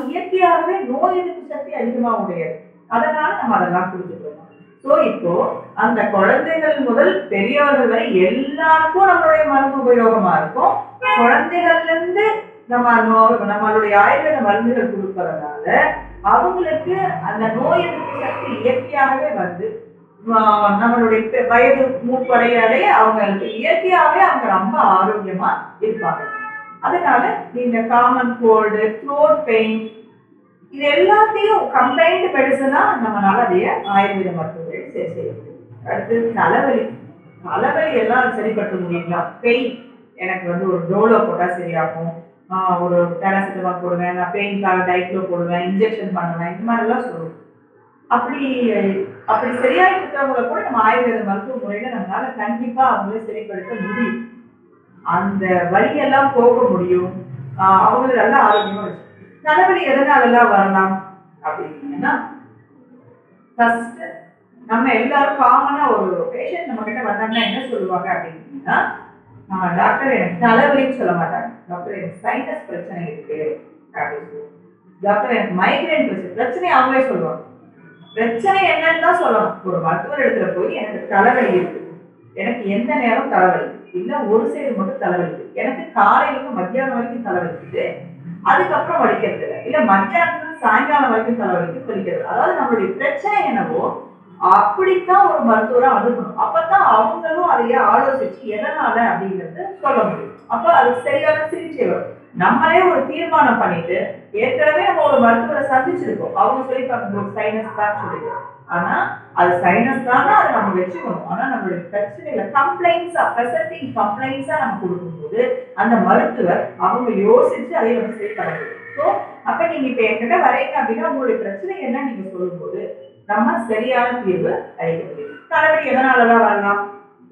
இயற்கையாகவே நோய் எதிர்ப்பு சக்தி அதிகமா உடையது. அதனால நம்ம அதெல்லாம் கொடுத்துட்டு இருக்கோம். ஸோ இப்போ அந்த குழந்தைகள் முதல் பெரியவர்கள் வரை எல்லாருக்கும் நம்மளுடைய மருந்து உபயோகமா இருக்கும். குழந்தைகள்ல இருந்து நம்மளுடைய ஆயுர்வேத மருந்துகள் கொடுப்பதனால அவங்களுக்கு அந்த நோய் எதிர்ப்பு சக்தி இயற்கையாகவே வந்து நம்மளுடைய வயது மூப்படையாலே அவங்களுக்கு இயற்கையாகவே அவங்க ரொம்ப ஆரோக்கியமா இருப்பாங்க. அதனால இந்த காமன் கோல்டு, த்ரோட் பெயின், இது எல்லாத்தையும் கம்பைன்டு மெடிசனா நம்மளால அதைய ஆயுர்வேத மருத்துவர்கள் சரி செய்ய முடியும். அடுத்து தலைவலி. தலைவலி எல்லாம் சரிப்படுத்த முடியுங்களா? பெயின் எனக்கு வந்து ஒரு டோலோ போட்டா சரியாகும், ஒரு பேராசிட்டமால் போடுவேன், நான் பெயின்காக டைக்ளோ போடுவேன், இன்ஜெக்ஷன் பண்ணுவேன், இந்த மாதிரிலாம் சொல்லுவோம். அப்படி சரியாயிட்டு இருக்கிறவங்கள கூட நம்ம ஆயுர்வேத மருத்துவ முறையில நம்மளால கண்டிப்பா அவங்களே சரிப்படுத்த முடியும். அந்த வலியெல்லாம் போக முடியும். அவங்களை நல்லா ஆரோக்கியமா வச்சு. தலைவலி எதனாலலாம் வரலாம் அப்படின்னா, ஃபர்ஸ்ட் நம்ம எல்லாரும் காமனா ஒரு பேஷண்ட் நம்ம கிட்ட வந்தாங்கன்னா என்ன சொல்லுவாங்க அப்படின்னா, டாக்டர் எனக்கு தலைவலின்னு சொல்ல மாட்டாங்க, டாக்டர் எனக்கு சைனஸ் பிரச்சனை இருக்கு அப்படின்னு சொல்லுவாங்க, டாக்டர் எனக்கு மைக்ரேன் பிரச்சனை அவங்களே சொல்லுவாங்க. பிரச்சனை என்னன்னு தான் சொல்லணும். ஒரு மருத்துவர் இடத்துல போய் எனக்கு தலைவலி இருக்கு, எனக்கு எந்த நேரம் தலைவலி இல்ல ஒரு சைடு மட்டும் தலைவலிக்கு, எனக்கு காலையில மத்தியானம் வரைக்கும் தலைவலிக்குது, அதுக்கப்புறம் வலிக்கிறது இல்லை, இல்ல மத்தியானத்துல சாயங்காலம் வரைக்கும் தலைவலிக்கு வலிக்கிறது. அதாவது நம்மளுடைய பிரச்சனை என்னவோ அப்படித்தான் ஒரு மருத்துவரை அணுகணும். அப்பதான் அவங்களும் அதைய ஆலோசிச்சு எதனால அப்படிங்கறது சொல்ல முடியும். அப்ப அது சரியான சிகிச்சை வரும். நம்மளே ஒரு தீர்மானம் பண்ணிட்டு ஏற்கனவே நம்ம ஒரு மருத்துவரை சந்திச்சிருக்கோம், அவங்க சொல்லிப்பாங்க சைனஸ் தான் சொல்லிட்டு, ஆனா அது சைனஸ் தானே அதை நம்ம வச்சுக்கணும். ஆனா நம்மளுடைய பிரச்சனைகளை கம்ப்ளைண்ட்ஸா பிரசன்டிங் கம்ப்ளைண்ட்ஸா நம்ம கொடுக்கும்போது அந்த மருத்துவர் அவங்க யோசிச்சு அதை நம்ம சரி பண்ண முடியும். ஸோ அப்ப நீங்க இப்ப என்கிட்ட வரீங்க அப்படின்னா உங்களுடைய பிரச்சனை என்ன நீங்க சொல்லும்போது நம்ம சரியான தீர்வு அளிக்க முடியும். தலைவலி எதனாலதான் வரலாம்?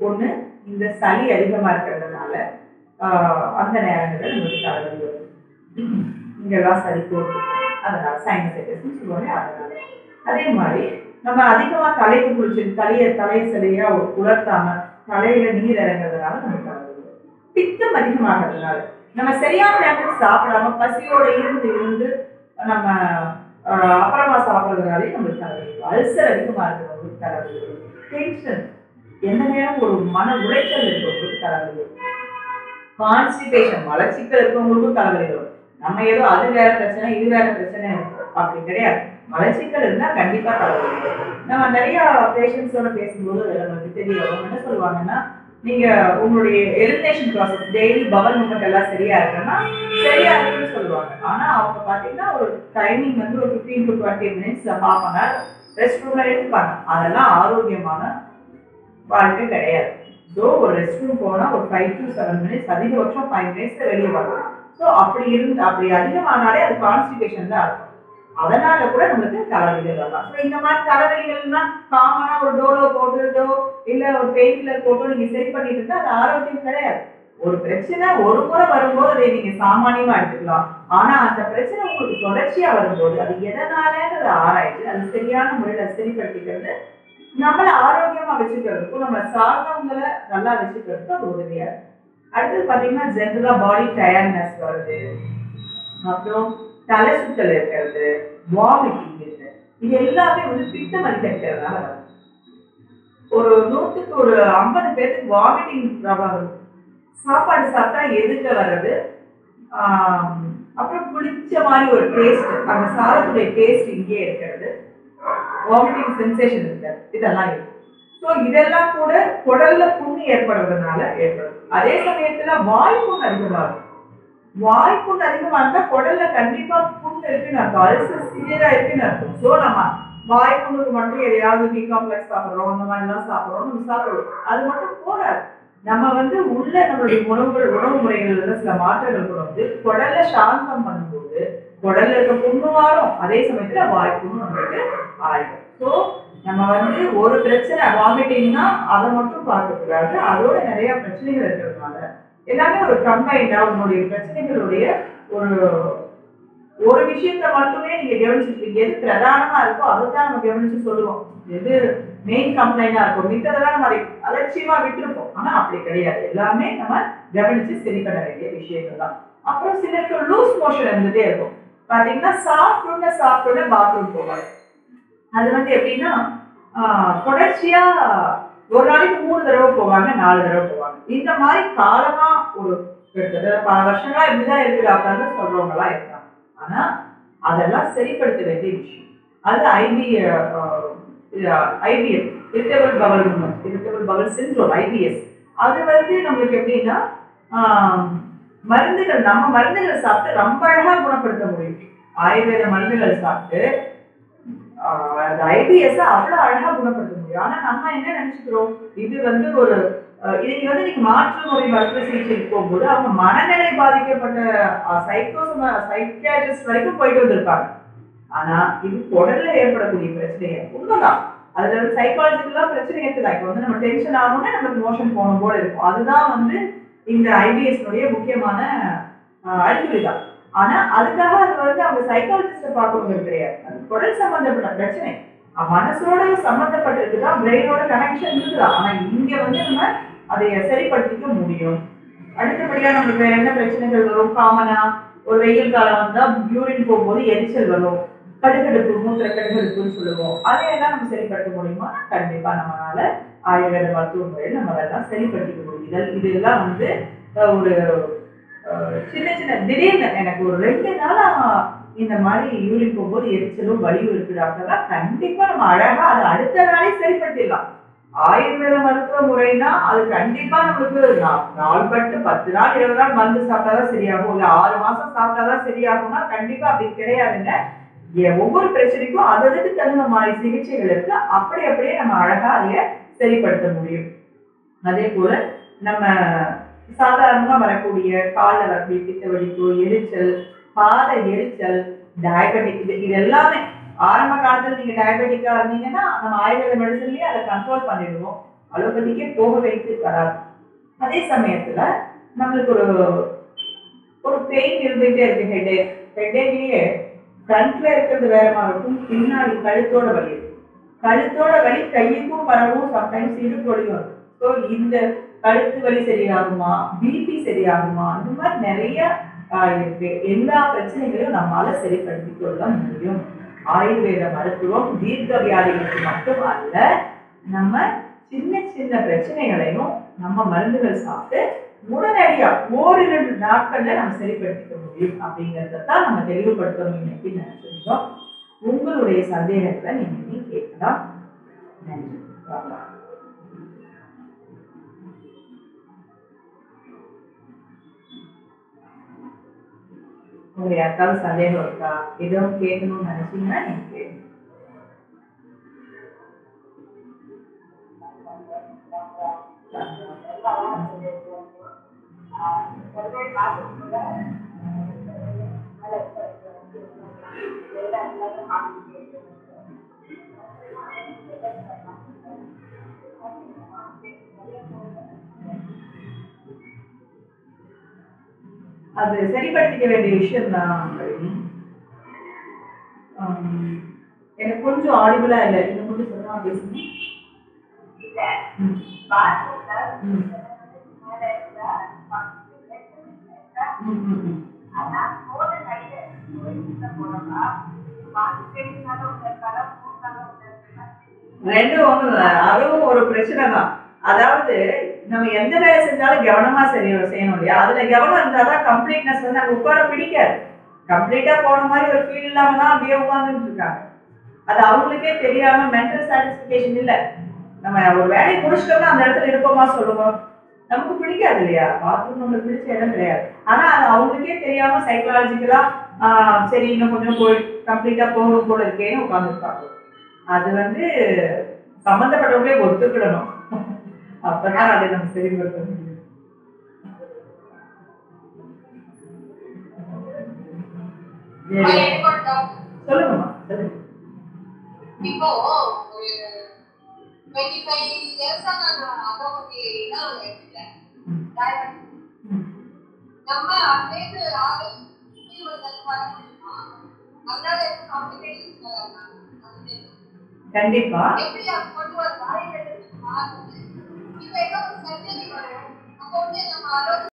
ஒண்ணு இந்த சளி அதிகமா இருக்கிறதுனால அந்த நேரங்களில் உங்களுக்கு தலைவலி வரும். இங்கெல்லாம் சளி போட்டு அதனால சைனசைட்டிஸ்னு சொல்லுவாங்க. அதனால அதே மாதிரி நம்ம அதிகமா தலைக்கு குளிச்சு தலையை சரியா உலர்த்தாம தலையில நீர் இறங்குறதுனால நமக்கு தலைவலி வரும். பித்தம் அதிகமாகிறதுனால நம்ம சரியான நேரத்துக்கு சாப்பிடாம பசியோட இருந்து நம்ம அப்புறமா சாப்பிட்றதுனாலே நம்மளுக்கு தலைவலி வரும். அல்சர் அதிகமா இருக்கிறவங்களுக்கு தலைவலி வரும். டென்ஷன் எந்த நேரம் ஒரு மன உளைச்சல் இருக்கிறவங்களுக்கு தலைவலி வரும். கான்ஸ்டிபேஷன் மலச்சிக்கல் இருக்கவங்களுக்கும் தலைவலி வரும். நம்ம ஏதோ அது வேற பிரச்சனை இது வேற பிரச்சனை அப்படி கிடையாது. மலச்சிக்கல் இருந்தா கண்டிப்பா தலைவலி வரும். நம்ம நிறைய பேஷண்ட்ஸோட பேசும்போது நமக்கு தெரியும் என்ன சொல்லுவாங்கன்னா, நீங்க உங்களுடைய elimination process daily bowel movement எல்லாம் சரியா இருக்குன்னா சரியா இருக்குன்னு சொல்லுவாங்க. ஆனா அவங்க பாத்தீங்கன்னா ஒரு டைமிங் வந்து ஒரு 15 to 20 minutes half an hour rest ரூம்ல எடுத்துப்பாங்க. அதெல்லாம் ஆரோக்கியமான வாழ்க்கை கிடையாது. ஸோ ஒரு ரெஸ்ட் ரூம் போனா ஒரு 5 to 7 minutes, அதிகபட்சம் 5 minutes வெளியே வரலாம். ஸோ அப்படி அதிகமானாலே அது கான்ஸ்டிபேஷன் தான் இருக்கும். அதனால கூட நம்மளுக்கு தலைவலிகள் வரலாம். ஸோ இந்த மாதிரி தலைவலிகள்னா காமனா ஒரு டோலோ போட்டுட்டோ இல்ல ஒரு பெயின் கில்லர் போட்டோ நீங்க சரி பண்ணிட்டு இருந்தா அது ஆரோக்கியம் கிடையாது. ஒரு பிரச்சனை ஒரு முறை வரும்போது அதை நீங்க சாமானியமா எடுத்துக்கலாம். ஆனா அந்த பிரச்சனை உங்களுக்கு தொடர்ச்சியா வரும்போது அது எதனாலன்றதை ஆராய்ச்சி அது சரியான முறையில சரிப்படுத்திக்கிறது நம்மள ஆரோக்கியமா வச்சுக்கிறதுக்கும் நம்ம சார்ந்தவங்களை நல்லா வச்சுக்கிறதுக்கும் அது உதவியா இருக்கு. அடுத்தது பாத்தீங்கன்னா ஜென்ரலா பாடி டயர்ட்னஸ் வருது, அப்புறம் தலை சுத்தல் இருக்கிறது, வாமிட்டிங் இருக்கு, இது எல்லாமே வந்து பித்தம் அதிகரிக்கிறதுனால வருது. ஒரு 100க்கு ஒரு 50 பேருக்கு வாமிட்டிங் ப்ராப்ளம் சாப்பாடு சாப்பிட்டா எதுக்கு வர்றது, அப்புறம் புளிச்ச மாதிரி ஒரு டேஸ்ட், அந்த சாதத்துடைய டேஸ்ட் இங்கே இருக்கிறது, வாமிட்டிங் சென்சேஷன் இருக்காது, இதெல்லாம் இருக்கு. ஸோ இதெல்லாம் கூட குடல்ல புண்ணு ஏற்படுறதுனால ஏற்படுது. அதே சமயத்துல வாய்ப்புண் அதிகமாகும். வாய்ப்புண் அதிகமா இருந்தா குடல்ல கண்டிப்பா புண்ணு இருக்குன்னு அர்த்தம், அல்சர் சிவியரா இருக்குன்னு அர்த்தம். ஸோ நம்ம வாய்ப்புண்ணுக்கு மட்டும் எதையாவது பி காம்ப்ளெக்ஸ் சாப்பிட்றோம், அந்த மாதிரிலாம் சாப்பிட்றோம், நம்ம சாப்பிடுவோம். அது மட்டும் போராது. நம்ம வந்து உள்ள நம்மளுடைய உணவு முறைகள்ல சில மாற்றங்கள் கொண்டு வந்து குடல்ல சாந்தம் பண்ணும்போது குடல்ல இருக்க புண்ணு வாரும், அதே சமயத்துல வாய்ப்புண்ணு நம்மளுக்கு ஆயிடும். ஸோ நம்ம வந்து ஒரு பிரச்சனை வாமிட்டிங்னா அதை மட்டும் பார்க்கக்கூடாது, அதோட நிறைய பிரச்சனைகள் இருக்கிறதுனால எல்லாமே ஒரு கம்பைண்டா உங்களுடைய பிரச்சனைகளுடைய ஒரு விஷயத்த மட்டுமே நீங்க கவனிச்சுருப்பீங்க. எது பிரதானமா இருக்கோ அதைத்தான் நம்ம கவனிச்சு சொல்லுவோம், எது மெயின் கம்ப்ளைண்டா இருக்கும், மித்ததெல்லாம் நம்ம அதை அலட்சியமா விட்டுருப்போம். ஆனா அப்படி கிடையாது, எல்லாமே நம்ம கவனிச்சு சரி பண்ண வேண்டிய விஷயங்கள் தான். அப்புறம் சிலருக்கு லூஸ் மோஷன் இருந்துட்டே இருக்கும். பாத்தீங்கன்னா சாப்பிட்டோட பாத்ரூம் போவாங்க. அது வந்து எப்படின்னா தொடர்ச்சியா ஒரு நாளைக்கு 3 தடவை போவாங்க, 4 தடவை போவாங்க. இந்த மாதிரி காலமா ஒரு கிட்டத்தட்ட பல வருஷங்களா இப்படிதான் இருக்குது அப்படின்னு சொல்றவங்க எல்லாம் இருக்காங்க. ஆனா அதெல்லாம் சரிப்படுத்த வேண்டிய விஷயம். அது IPS, irritable Powell syndrome, IPS. அது வந்து நம்மளுக்கு எப்படின்னா மருந்துகள், நம்ம மருந்துகள் சாப்பிட்டு ரொம்ப அழகா குணப்படுத்த முடியும். ஆயுர்வேத மருந்துகள் சாப்பிட்டு ஐபிஎஸ் அவ்வளவு அழகா குணப்படுத்த முடியும். ஆனா நம்ம என்ன நினைச்சுக்கிறோம், இது வந்து ஒரு இதுக்கு வந்து நீங்க மாற்று முறை மருத்துவ சிகிச்சைக்கு போகும்போது அவங்க மனநிலை பாதிக்கப்பட்ட சைக்கியாட்ரிஸ்ட் வரைக்கும் போயிட்டு வந்திருப்பாங்க. ஆனா இது குடல்ல ஏற்படக்கூடிய பிரச்சனை உண்மைதான். அதுல வந்து சைக்காலஜிக்கலா பிரச்சனை இருக்குதா. இப்ப வந்து நம்ம டென்ஷன் ஆகணும்னா நமக்கு மோஷன் போன போல இருக்கும். அதுதான் வந்து இந்த ஐபிஎஸ் முக்கியமான அறிகுறி தான். ஆனா அதுக்காக அது வந்து அவங்க சைக்காலஜிஸ்ட பார்க்கறது கிடையாது. அது குடல் சம்பந்தப்பட்ட பிரச்சனை. மனசோட சம்பந்தப்பட்டிருக்குதான், பிரெயினோட கனெக்ஷன் இருக்குதா. ஆனா இங்க வந்து நம்ம அதை சரிப்படுத்திக்க முடியும். அடுத்தபடியா நமக்கு வேற என்ன பிரச்சனைகள் வரும்? காமனா ஒரு வெயில் காலம் வந்தா யூரின் போகும்போது எரிச்சல் வரும், கடுகடுப்பு, மூத்திர கடுகடுப்புன்னு சொல்லுவோம். அதையெல்லாம் நம்ம சரிப்படுத்த முடியுமா? கண்டிப்பா நம்மளால ஆயுர்வேத மருத்துவ முறையில் நம்ம அதெல்லாம் சரிப்படுத்திக்க முடியுது. இதெல்லாம் வந்து ஒரு சின்ன சின்ன திடீர்னு எனக்கு ஒரு 2 நாளா இந்த மாதிரி யூரின் போகும்போது எரிச்சலும் வலியும் இருக்குது அப்படின்னா கண்டிப்பா நம்ம அழகா அதை அடுத்த நாளே சரிப்படுத்திடலாம். ஆயுர்வேத மருத்துவ முறைனா அது கண்டிப்பா நம்மளுக்கு நாள்பட்டு 10 நாள் 20 நாள் மருந்து சாப்பிட்டாதான் சரியாகும், இல்ல 6 மாசம் சாப்பிட்டாதான் சரியாகும்னா கண்டிப்பா அப்படி கிடையாதுங்க. ஒவ்வொரு பிரச்சனைக்கும் அதற்கு தகுந்த மாதிரி சிகிச்சைகள் இருக்கு. அப்படியே நம்ம அழகா அதைய சரிப்படுத்த முடியும். அதே போல நம்ம சாதாரணமா வரக்கூடிய கால்ல வரக்கூடிய பித்த வலிப்பு, எரிச்சல், பாத எரிச்சல், டயபெட்டிக், இது எல்லாமே ஆரம்ப காலத்துல நீங்க டயபெட்டிக்கா இருந்தீங்கன்னா நம்ம ஆயுர்வேத மெடிசன்லயே அதை கண்ட்ரோல் பண்ணிடுவோம். அலோபதிக்கே போக வைத்து வராது. அதே சமயத்துல நம்மளுக்கு ஒரு ஒரு பெயின் இருந்துகிட்டே இருக்கு. ஹெட்டேக்லயே ஃப்ரண்ட்ல இருக்கிறது வேற மாதிரி இருக்கும், பின்னாடி கழுத்தோட வலி இருக்கும். கழுத்தோட வலி கையுக்கும் பரவும், சம்டைம்ஸ் இடுப்பு வலியும் இருக்கும். ஸோ இந்த கழுத்து வலி சரியாகுமா, பிபி சரியாகுமா, இந்த மாதிரி நிறைய இருக்கு. எல்லா பிரச்சனைகளையும் நம்மளால சரிப்படுத்திக் கொள்ள முடியும். ஆயுர்வேத மருத்துவம் தீர்க்க வியாதிகளுக்கு மட்டும் அல்ல, நம்ம சின்ன சின்ன பிரச்சனைகளையும் நம்ம மருந்துகள் சாப்பிட்டு உடனடியா ஓரிரு நாட்கள்ல நம்ம சரிப்படுத்திக்க முடியும் அப்படிங்கறதான் நம்ம தெளிவுபடுத்தணும் இன்னைக்கு நினைச்சிருக்கோம். உங்களுடைய சந்தேகத்தை நீங்க கேட்கலாம். நன்றி. உங்களுக்கு யாருக்காவது சந்தேகம் இருக்கா, எதுவும் கேட்கணும்னு நினைச்சீங்கன்னா நீங்க கேட்கணும். அது சரிப்படுத்திக்க வேண்டிய விஷயம் தான். எனக்கு கொஞ்சம் ஆடிபிளா இல்லை, இன்னும் கொஞ்சம் சொன்னா பேசுங்க. ரெண்டும் ஒண்ணுதான், அதுவும் ஒரு பிரச்சனை தான். அதாவது நம்ம எந்த வேலை செஞ்சாலும் கவனமா செய்யணும் இல்லையா? அதுல கவனம் இருந்தாதான் கம்ப்ளீட்னஸ் வந்து அங்க உட்கார பிடிக்காது. கம்ப்ளீட்டா போன மாதிரி ஒரு ஃபீல் இல்லாம தான் அப்படியே உட்கார்ந்துட்டு இருக்காங்க. அது அவங்களுக்கே தெரியாம மென்டல் சாட்டிஸ்பிகேஷன் இல்ல. நம்ம ஒரு வேலையை முடிச்சிட்டோம்னா அந்த இடத்துல இருப்போமா சொல்லுவோம், நமக்கு பிடிக்காது இல்லையா? பாத்ரூம் நம்மளுக்கு பிடிச்ச இடம் கிடையாது. ஆனா அது அவங்களுக்கே தெரியாம சைக்கலாஜிக்கலா சரி இன்னும் கொஞ்சம் போய் கம்ப்ளீட்டா போகணும் போல இருக்கேன்னு உட்கார்ந்துருப்பாங்க. அது வந்து சம்பந்தப்பட்டவங்களே ஒத்துக்கிடணும். அப்பதான் அதை நம்ம சரிபடுத்த முடியும். சொல்லுங்கம்மா, சொல்லுங்க. இப்போ ஒரு 25 இயர்ஸா நான் அலோபதி தான் எடுத்துட்டேன். நம்ம அதேது வர முடியுமா? அதனால எதுவும் காம்ப்ளிகேஷன்ஸ் வராதா? கண்டிப்பா. எப்படி அது கொண்டு வர வாய்ப்பு மாறுது? இப்போ ஏதோ ஒரு சர்ஜரி வரும், அப்போ வந்து நம்ம அலோபதி